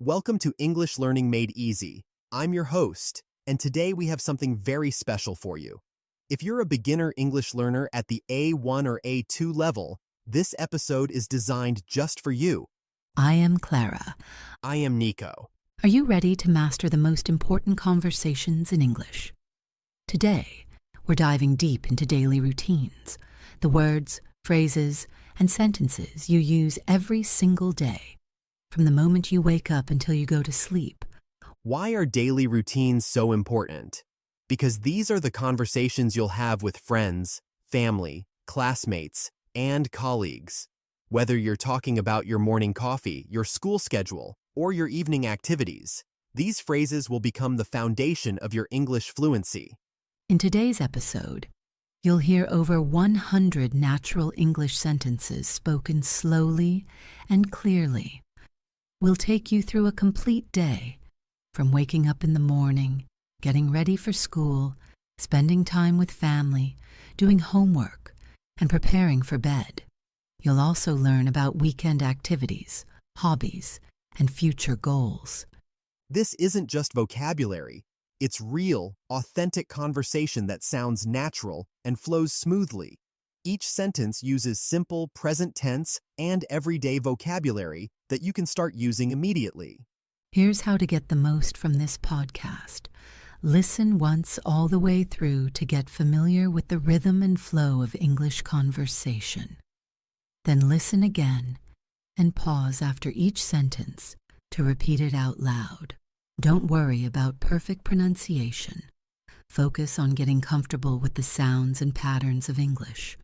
Welcome to English Learning Made Easy. I'm your host, and today we have something very special for you. If you're a beginner English learner at the A1 or A2 level, this episode is designed just for you. I am Clara. I am Nico. Are you ready to master the most important conversations in English? Today, we're diving deep into daily routines, the words, phrases, and sentences you use every single day, from the moment you wake up until you go to sleep. Why are daily routines so important? Because these are the conversations you'll have with friends, family, classmates, and colleagues. Whether you're talking about your morning coffee, your school schedule, or your evening activities, these phrases will become the foundation of your English fluency. In today's episode, you'll hear over 100 natural English sentences spoken slowly and clearly. We'll take you through a complete day, from waking up in the morning, getting ready for school, spending time with family, doing homework, and preparing for bed. You'll also learn about weekend activities, hobbies, and future goals. This isn't just vocabulary. It's real, authentic conversation that sounds natural and flows smoothly. Each sentence uses simple present tense and everyday vocabulary that you can start using immediately. Here's how to get the most from this podcast. Listen once all the way through to get familiar with the rhythm and flow of English conversation. Then listen again and pause after each sentence to repeat it out loud. Don't worry about perfect pronunciation. Focus on getting comfortable with the sounds and patterns of English.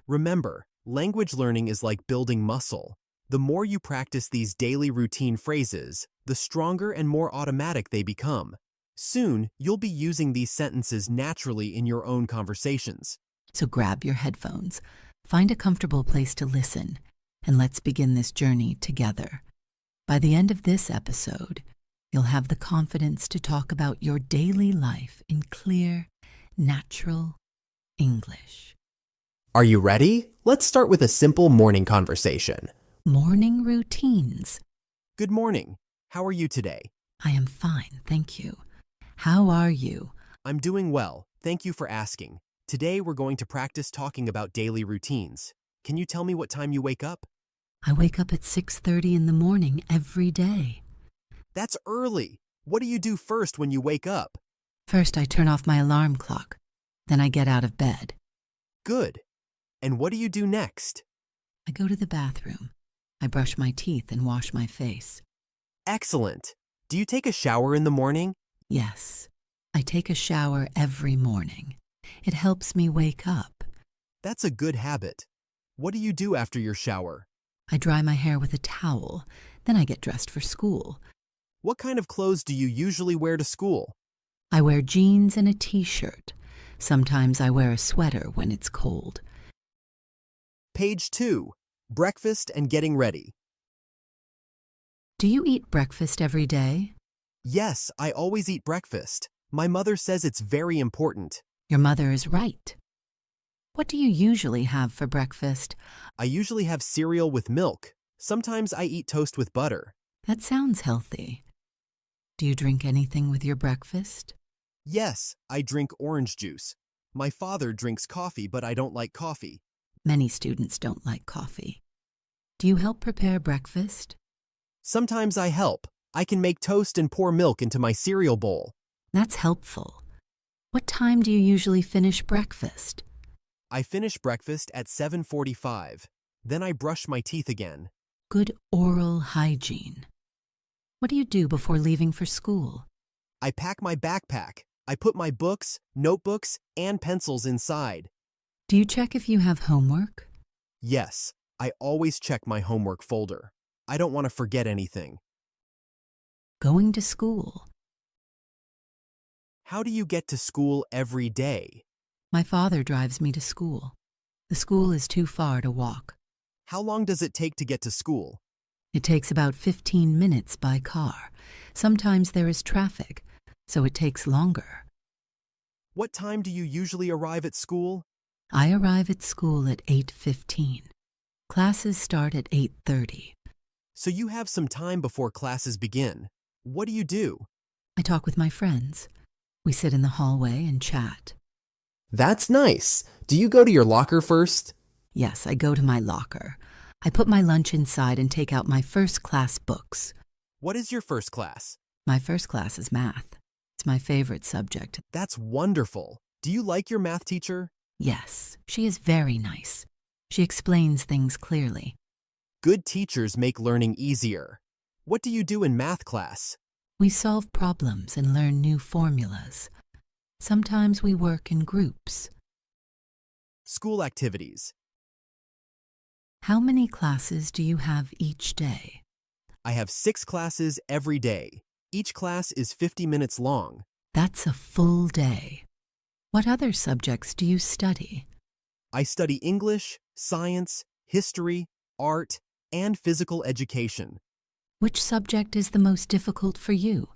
Remember, language learning is like building muscle. The more you practice these daily routine phrases, the stronger and more automatic they become. Soon, you'll be using these sentences naturally in your own conversations. So grab your headphones, find a comfortable place to listen, and let's begin this journey together. By the end of this episode, you'll have the confidence to talk about your daily life in clear, natural English. Are you ready? Let's start with a simple morning conversation. Morning routines. Good morning. How are you today? I am fine, thank you. How are you? I'm doing well. Thank you for asking. Today we're going to practice talking about daily routines. Can you tell me what time you wake up? I wake up at 6:30 in the morning every day. That's early. What do you do first when you wake up? First, I turn off my alarm clock. Then I get out of bed. Good. And what do you do next? I go to the bathroom. I brush my teeth and wash my face. Excellent. Do you take a shower in the morning? Yes, I take a shower every morning. It helps me wake up. That's a good habit. What do you do after your shower? I dry my hair with a towel. Then I get dressed for school. What kind of clothes do you usually wear to school? I wear jeans and a t-shirt. Sometimes I wear a sweater when it's cold. Page 2. Breakfast and getting ready. Do you eat breakfast every day? Yes, I always eat breakfast. My mother says it's very important. Your mother is right. What do you usually have for breakfast? I usually have cereal with milk. Sometimes I eat toast with butter. That sounds healthy. Do you drink anything with your breakfast? Yes, I drink orange juice. My father drinks coffee, but I don't like coffee. Many students don't like coffee. Do you help prepare breakfast? Sometimes I help. I can make toast and pour milk into my cereal bowl. That's helpful. What time do you usually finish breakfast? I finish breakfast at 7:45. Then I brush my teeth again. Good oral hygiene. What do you do before leaving for school? I pack my backpack. I put my books, notebooks, and pencils inside. Do you check if you have homework? Yes, I always check my homework folder. I don't want to forget anything. Going to school. How do you get to school every day? My father drives me to school. The school is too far to walk. How long does it take to get to school? It takes about 15 minutes by car. Sometimes there is traffic, so it takes longer. What time do you usually arrive at school? I arrive at school at 8:15. Classes start at 8:30. So you have some time before classes begin. What do you do? I talk with my friends. We sit in the hallway and chat. That's nice. Do you go to your locker first? Yes, I go to my locker. I put my lunch inside and take out my first class books. What is your first class? My first class is math. It's my favorite subject. That's wonderful. Do you like your math teacher? Yes, she is very nice. She explains things clearly. Good teachers make learning easier. What do you do in math class? We solve problems and learn new formulas. Sometimes we work in groups. School activities. How many classes do you have each day? I have 6 classes every day. Each class is 50 minutes long. That's a full day. What other subjects do you study? I study English, science, history, art, and physical education. Which subject is the most difficult for you?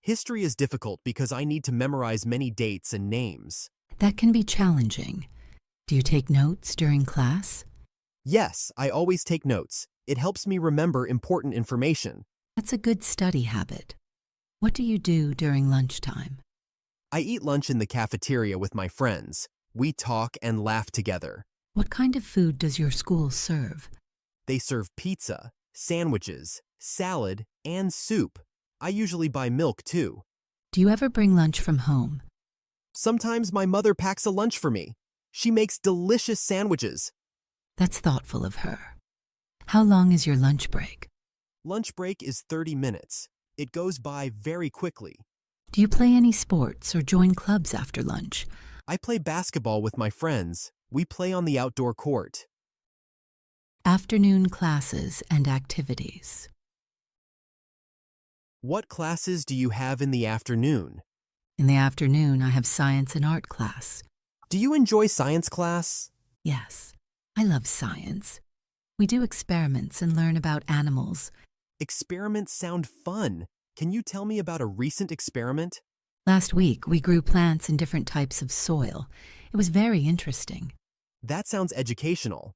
History is difficult because I need to memorize many dates and names. That can be challenging. Do you take notes during class? Yes, I always take notes. It helps me remember important information. That's a good study habit. What do you do during lunchtime? I eat lunch in the cafeteria with my friends. We talk and laugh together. What kind of food does your school serve? They serve pizza, sandwiches, salad, and soup. I usually buy milk too. Do you ever bring lunch from home? Sometimes my mother packs a lunch for me. She makes delicious sandwiches. That's thoughtful of her. How long is your lunch break? Lunch break is 30 minutes. It goes by very quickly. Do you play any sports or join clubs after lunch? I play basketball with my friends. We play on the outdoor court. Afternoon classes and activities. What classes do you have in the afternoon? In the afternoon, I have science and art class. Do you enjoy science class? Yes, I love science. We do experiments and learn about animals. Experiments sound fun. Can you tell me about a recent experiment? Last week, we grew plants in different types of soil. It was very interesting. That sounds educational.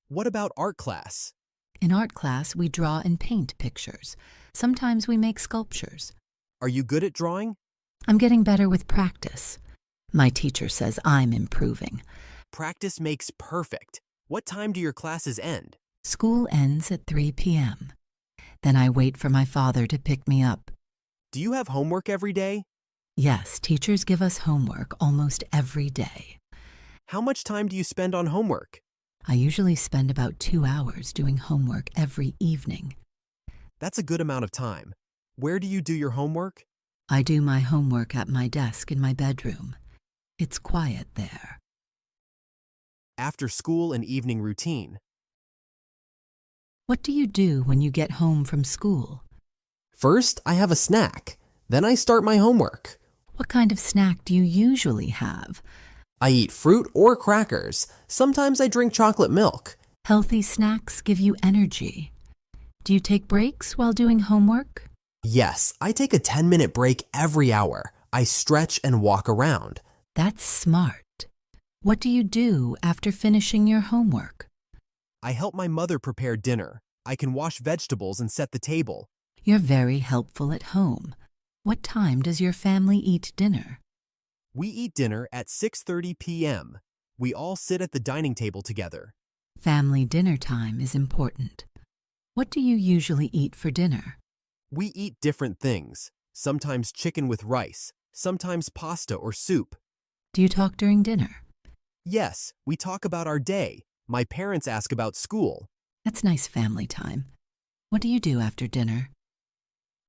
What about art class? In art class, we draw and paint pictures. Sometimes we make sculptures. Are you good at drawing? I'm getting better with practice. My teacher says I'm improving. Practice makes perfect. What time do your classes end? School ends at 3 p.m. Then I wait for my father to pick me up. Do you have homework every day? Yes, teachers give us homework almost every day. How much time do you spend on homework? I usually spend about 2 hours doing homework every evening. That's a good amount of time. Where do you do your homework? I do my homework at my desk in my bedroom. It's quiet there. After school and evening routine. What do you do when you get home from school? First, I have a snack. Then I start my homework. What kind of snack do you usually have? I eat fruit or crackers. Sometimes I drink chocolate milk. Healthy snacks give you energy. Do you take breaks while doing homework? Yes, I take a 10-minute break every hour. I stretch and walk around. That's smart. What do you do after finishing your homework? I help my mother prepare dinner. I can wash vegetables and set the table. You're very helpful at home. What time does your family eat dinner? We eat dinner at 6:30 p.m. We all sit at the dining table together. Family dinner time is important. What do you usually eat for dinner? We eat different things. Sometimes chicken with rice, sometimes pasta or soup. Do you talk during dinner? Yes, we talk about our day. My parents ask about school. That's nice family time. What do you do after dinner?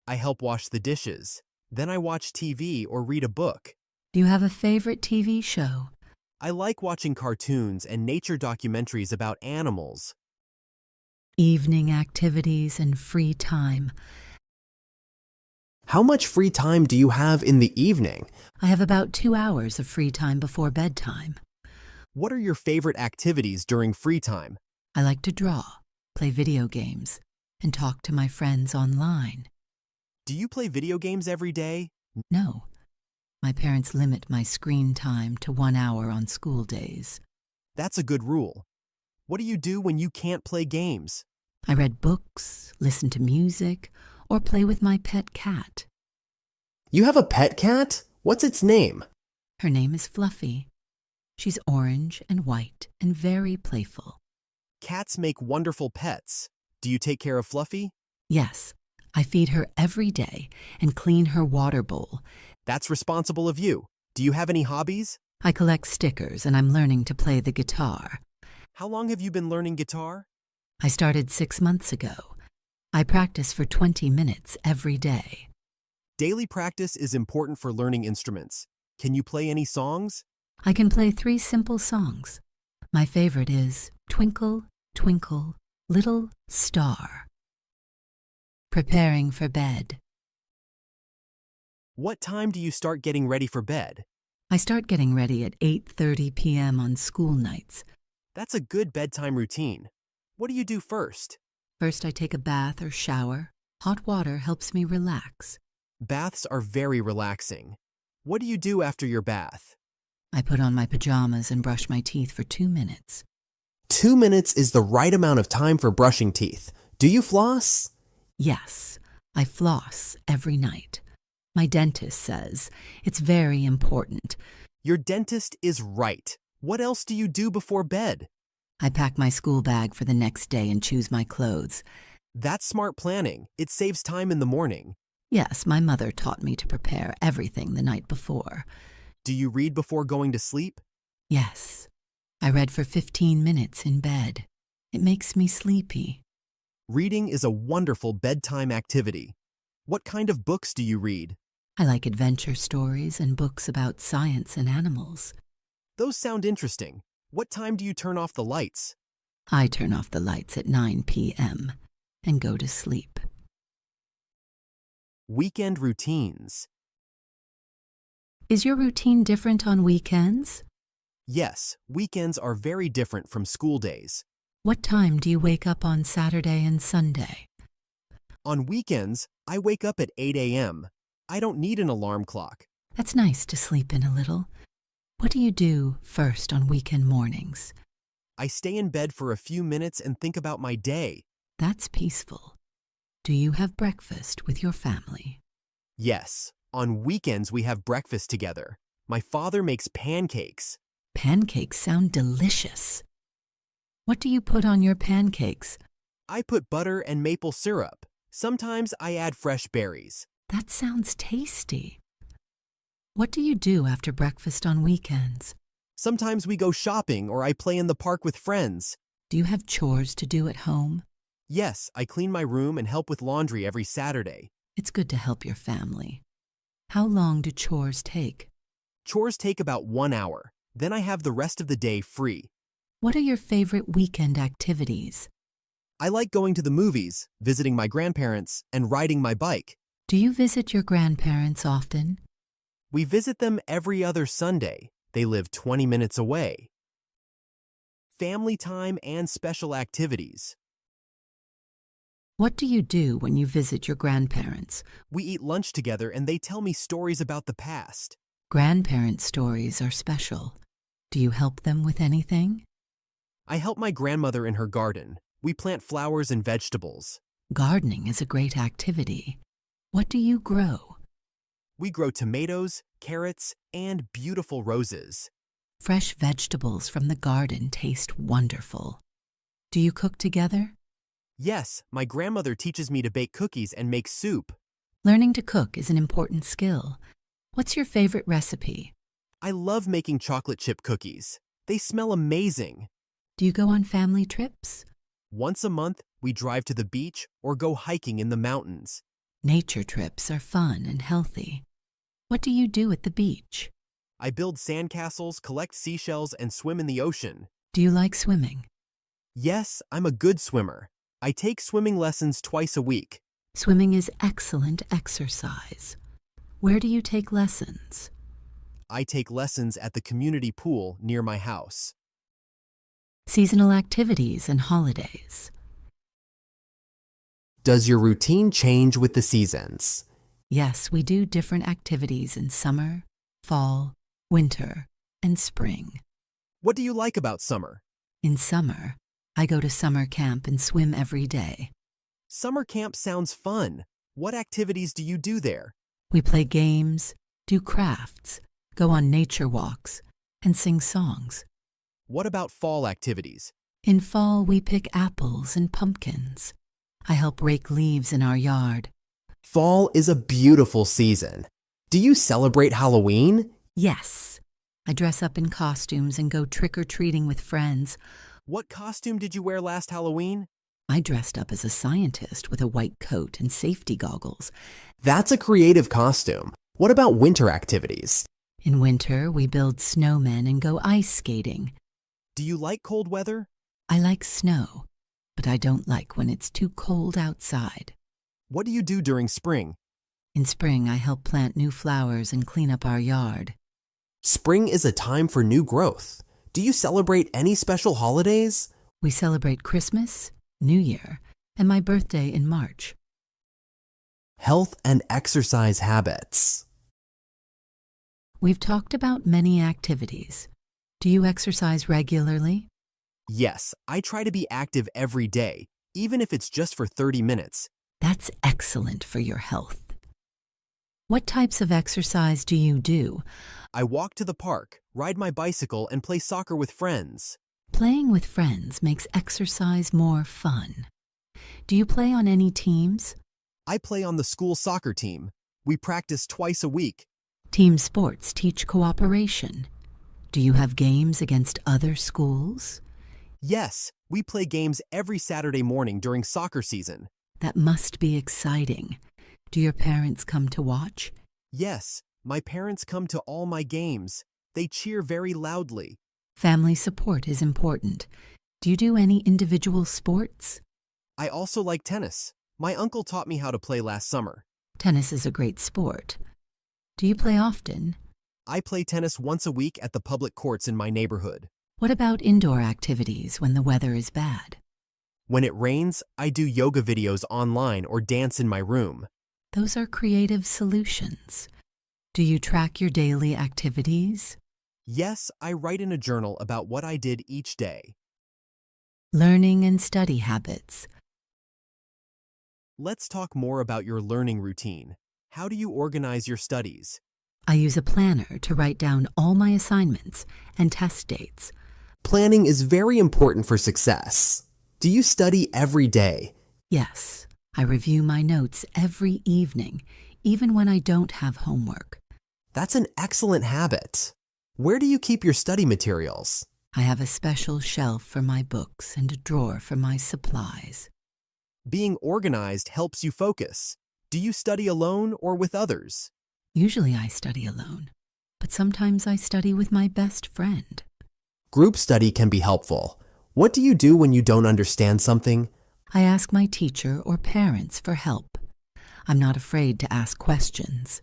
I help wash the dishes. Then I watch TV or read a book. Do you have a favorite TV show? I like watching cartoons and nature documentaries about animals. Evening activities and free time. How much free time do you have in the evening? I have about 2 hours of free time before bedtime. What are your favorite activities during free time? I like to draw, play video games, and talk to my friends online. Do you play video games every day? No. My parents limit my screen time to 1 hour on school days. That's a good rule. What do you do when you can't play games? I read books, listened to music, or play with my pet cat. You have a pet cat? What's its name? Her name is Fluffy. She's orange and white and very playful. Cats make wonderful pets. Do you take care of Fluffy? Yes, I feed her every day and clean her water bowl. That's responsible of you. Do you have any hobbies? I collect stickers and I'm learning to play the guitar. How long have you been learning guitar? I started 6 months ago. I practice for 20 minutes every day. Daily practice is important for learning instruments. Can you play any songs? I can play 3 simple songs. My favorite is Twinkle, Twinkle, Little Star. Preparing for bed. What time do you start getting ready for bed? I start getting ready at 8:30 p.m. on school nights. That's a good bedtime routine. What do you do first? First, I take a bath or shower. Hot water helps me relax. Baths are very relaxing. What do you do after your bath? I put on my pajamas and brush my teeth for 2 minutes. 2 minutes is the right amount of time for brushing teeth. Do you floss? Yes, I floss every night. My dentist says it's very important. Your dentist is right. What else do you do before bed? I pack my school bag for the next day and choose my clothes. That's smart planning. It saves time in the morning. Yes, my mother taught me to prepare everything the night before. Do you read before going to sleep? Yes, I read for 15 minutes in bed. It makes me sleepy. Reading is a wonderful bedtime activity. What kind of books do you read? I like adventure stories and books about science and animals. Those sound interesting. What time do you turn off the lights? I turn off the lights at 9 p.m. and go to sleep. Weekend routines. Is your routine different on weekends? Yes, weekends are very different from school days. What time do you wake up on Saturday and Sunday? On weekends, I wake up at 8 a.m. I don't need an alarm clock. That's nice to sleep in a little. What do you do first on weekend mornings? I stay in bed for a few minutes and think about my day. That's peaceful. Do you have breakfast with your family? Yes, on weekends we have breakfast together. My father makes pancakes. Pancakes sound delicious. What do you put on your pancakes? I put butter and maple syrup. Sometimes I add fresh berries. That sounds tasty. What do you do after breakfast on weekends? Sometimes we go shopping or I play in the park with friends. Do you have chores to do at home? Yes, I clean my room and help with laundry every Saturday. It's good to help your family. How long do chores take? Chores take about 1 hour. Then I have the rest of the day free. What are your favorite weekend activities? I like going to the movies, visiting my grandparents, and riding my bike. Do you visit your grandparents often? We visit them every other Sunday. They live 20 minutes away. Family time and special activities. What do you do when you visit your grandparents? We eat lunch together and they tell me stories about the past. Grandparent stories are special. Do you help them with anything? I help my grandmother in her garden. We plant flowers and vegetables. Gardening is a great activity. What do you grow? We grow tomatoes, carrots, and beautiful roses. Fresh vegetables from the garden taste wonderful. Do you cook together? Yes, my grandmother teaches me to bake cookies and make soup. Learning to cook is an important skill. What's your favorite recipe? I love making chocolate chip cookies. They smell amazing. Do you go on family trips? Once a month, we drive to the beach or go hiking in the mountains. Nature trips are fun and healthy. What do you do at the beach? I build sandcastles, collect seashells, and swim in the ocean. Do you like swimming? Yes, I'm a good swimmer. I take swimming lessons twice a week. Swimming is excellent exercise. Where do you take lessons? I take lessons at the community pool near my house. Seasonal activities and holidays. Does your routine change with the seasons? Yes, we do different activities in summer, fall, winter, and spring. What do you like about summer? In summer, I go to summer camp and swim every day. Summer camp sounds fun. What activities do you do there? We play games, do crafts, go on nature walks, and sing songs. What about fall activities? In fall, we pick apples and pumpkins. I help rake leaves in our yard. Fall is a beautiful season. Do you celebrate Halloween? Yes. I dress up in costumes and go trick-or-treating with friends. What costume did you wear last Halloween? I dressed up as a scientist with a white coat and safety goggles. That's a creative costume. What about winter activities? In winter, we build snowmen and go ice skating. Do you like cold weather? I like snow, but I don't like when it's too cold outside. What do you do during spring? In spring, I help plant new flowers and clean up our yard. Spring is a time for new growth. Do you celebrate any special holidays? We celebrate Christmas, New Year, and my birthday in March. Health and exercise habits. We've talked about many activities. Do you exercise regularly? Yes, I try to be active every day, even if it's just for 30 minutes. That's excellent for your health. What types of exercise do you do? I walk to the park, ride my bicycle, and play soccer with friends. Playing with friends makes exercise more fun. Do you play on any teams? I play on the school soccer team. We practice twice a week. Team sports teach cooperation. Do you have games against other schools? Yes, we play games every Saturday morning during soccer season. That must be exciting. Do your parents come to watch? Yes, my parents come to all my games. They cheer very loudly. Family support is important. Do you do any individual sports? I also like tennis. My uncle taught me how to play last summer. Tennis is a great sport. Do you play often? I play tennis once a week at the public courts in my neighborhood. What about indoor activities when the weather is bad? When it rains, I do yoga videos online or dance in my room. Those are creative solutions. Do you track your daily activities? Yes, I write in a journal about what I did each day. Learning and study habits. Let's talk more about your learning routine. How do you organize your studies? I use a planner to write down all my assignments and test dates. Planning is very important for success. Do you study every day? Yes, I review my notes every evening, even when I don't have homework. That's an excellent habit. Where do you keep your study materials? I have a special shelf for my books and a drawer for my supplies. Being organized helps you focus. Do you study alone or with others? Usually I study alone, but sometimes I study with my best friend. Group study can be helpful. What do you do when you don't understand something? I ask my teacher or parents for help. I'm not afraid to ask questions.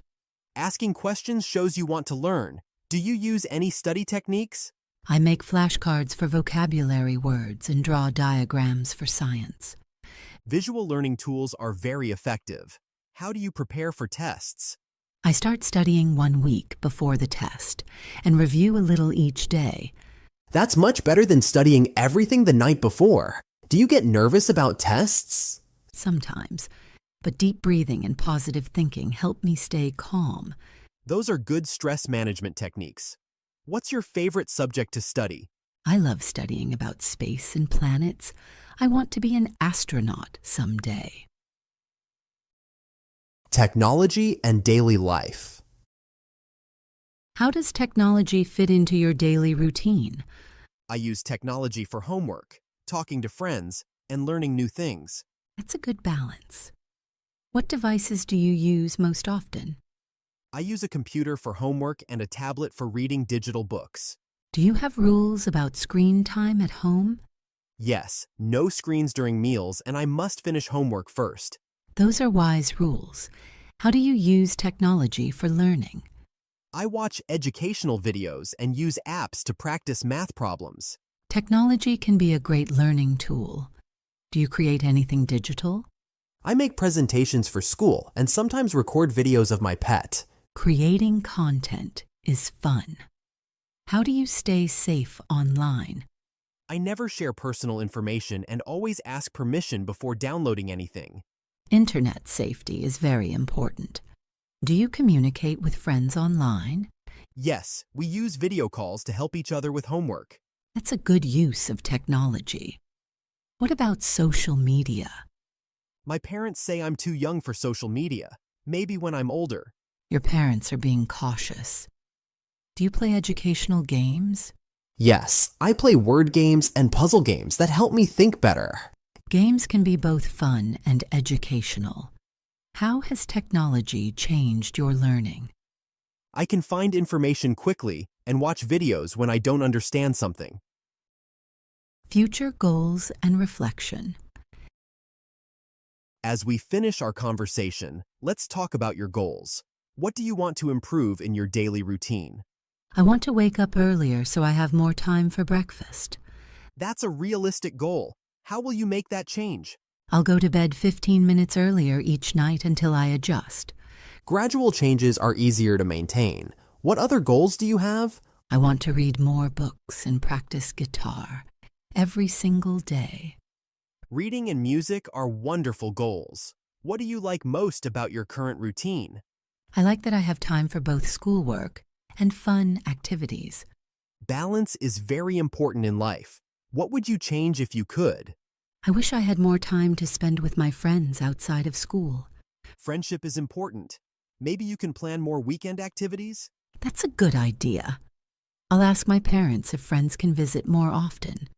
Asking questions shows you want to learn. Do you use any study techniques? I make flashcards for vocabulary words and draw diagrams for science. Visual learning tools are very effective. How do you prepare for tests? I start studying 1 week before the test and review a little each day. That's much better than studying everything the night before. Do you get nervous about tests? Sometimes, but deep breathing and positive thinking help me stay calm. Those are good stress management techniques. What's your favorite subject to study? I love studying about space and planets. I want to be an astronaut someday. Technology and daily life. How does technology fit into your daily routine? I use technology for homework, talking to friends, and learning new things. That's a good balance. What devices do you use most often? I use a computer for homework and a tablet for reading digital books. Do you have rules about screen time at home? Yes, no screens during meals, and I must finish homework first. Those are wise rules. How do you use technology for learning? I watch educational videos and use apps to practice math problems. Technology can be a great learning tool. Do you create anything digital? I make presentations for school and sometimes record videos of my pet. Creating content is fun. How do you stay safe online? I never share personal information and always ask permission before downloading anything. Internet safety is very important. Do you communicate with friends online? Yes, we use video calls to help each other with homework. That's a good use of technology. What about social media? My parents say I'm too young for social media, maybe when I'm older. Your parents are being cautious. Do you play educational games? Yes, I play word games and puzzle games that help me think better. Games can be both fun and educational. How has technology changed your learning? I can find information quickly and watch videos when I don't understand something. Future goals and reflection. As we finish our conversation, let's talk about your goals. What do you want to improve in your daily routine? I want to wake up earlier so I have more time for breakfast. That's a realistic goal. How will you make that change? I'll go to bed 15 minutes earlier each night until I adjust. Gradual changes are easier to maintain. What other goals do you have? I want to read more books and practice guitar every single day. Reading and music are wonderful goals. What do you like most about your current routine? I like that I have time for both schoolwork and fun activities. Balance is very important in life. What would you change if you could? I wish I had more time to spend with my friends outside of school. Friendship is important. Maybe you can plan more weekend activities? That's a good idea. I'll ask my parents if friends can visit more often.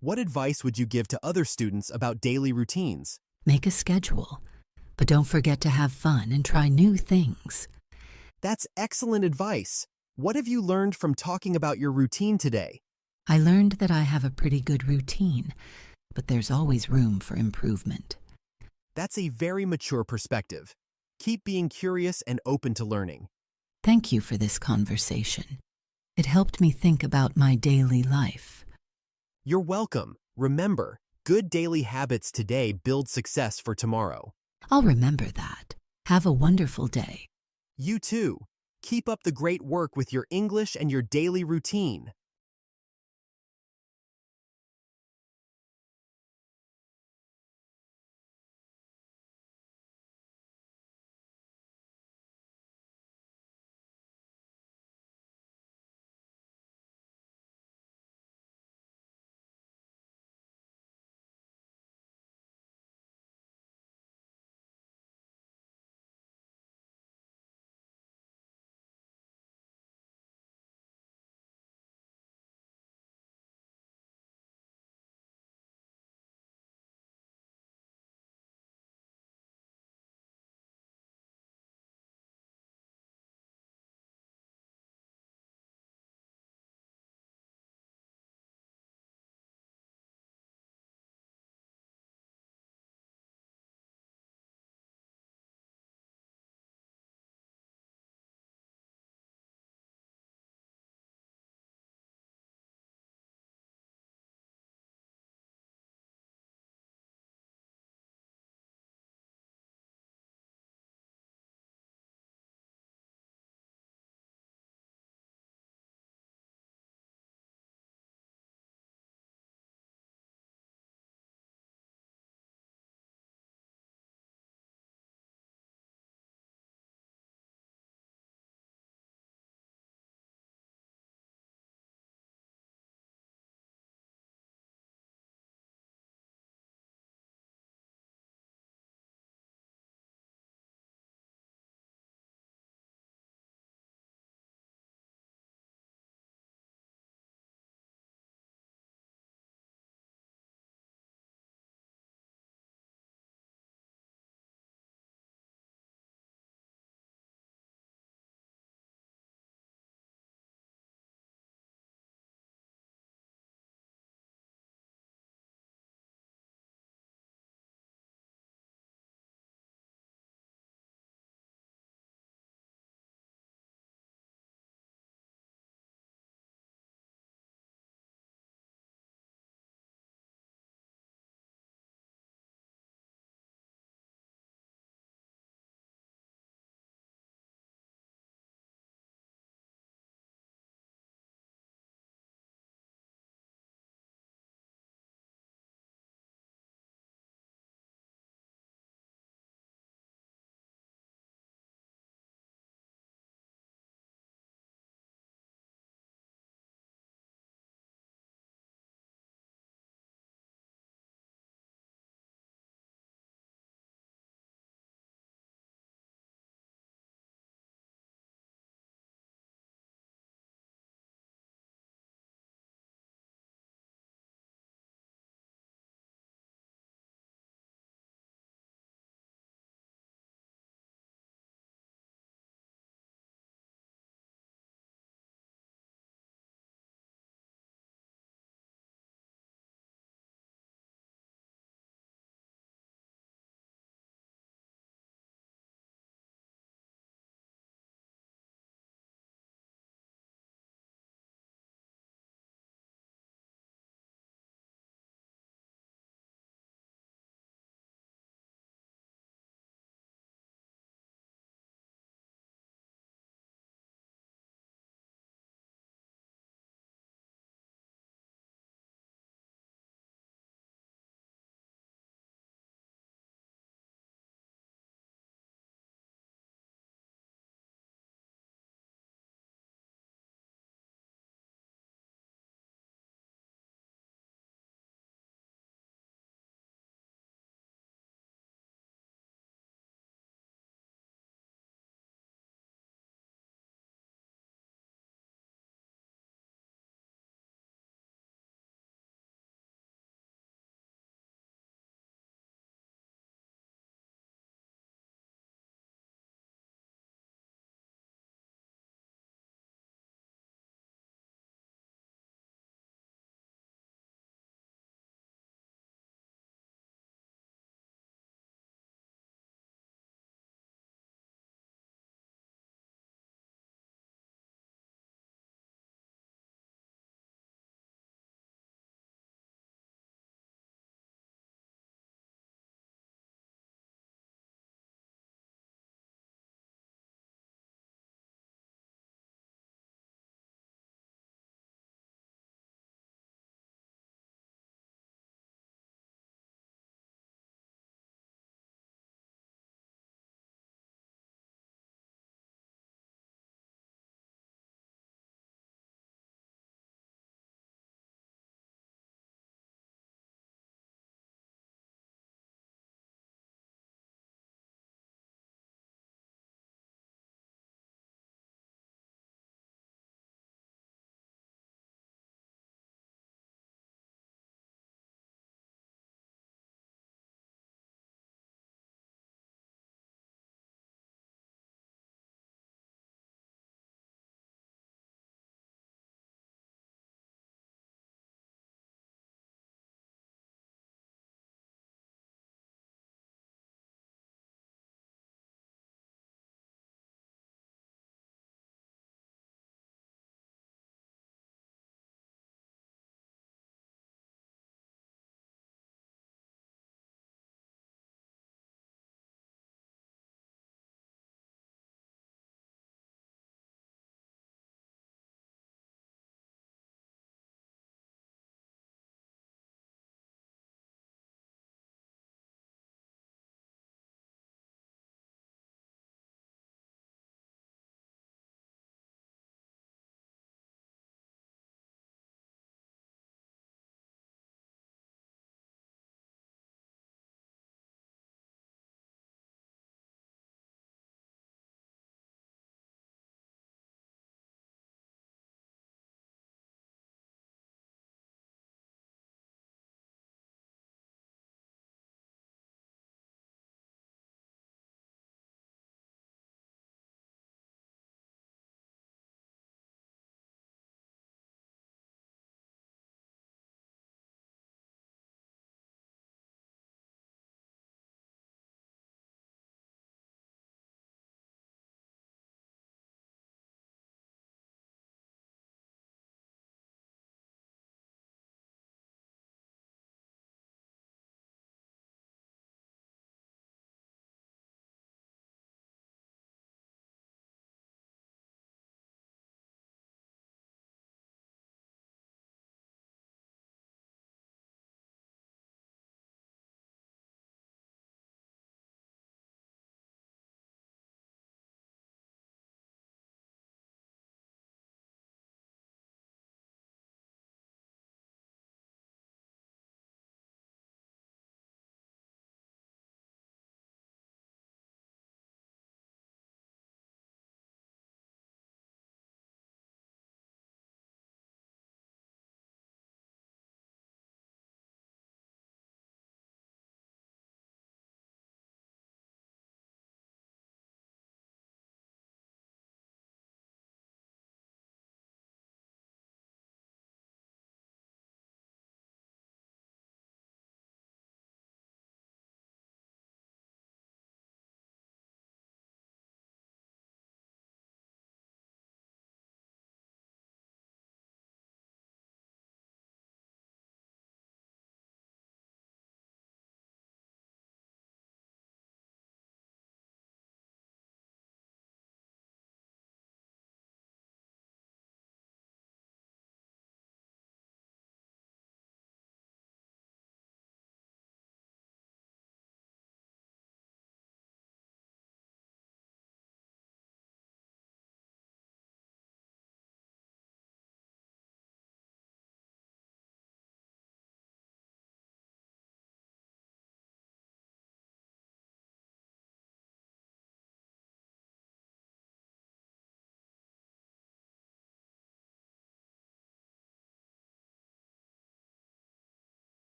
What advice would you give to other students about daily routines? Make a schedule, but don't forget to have fun and try new things. That's excellent advice. What have you learned from talking about your routine today? I learned that I have a pretty good routine, but there's always room for improvement. That's a very mature perspective. Keep being curious and open to learning. Thank you for this conversation. It helped me think about my daily life. You're welcome. Remember, good daily habits today build success for tomorrow. I'll remember that. Have a wonderful day. You too. Keep up the great work with your English and your daily routine.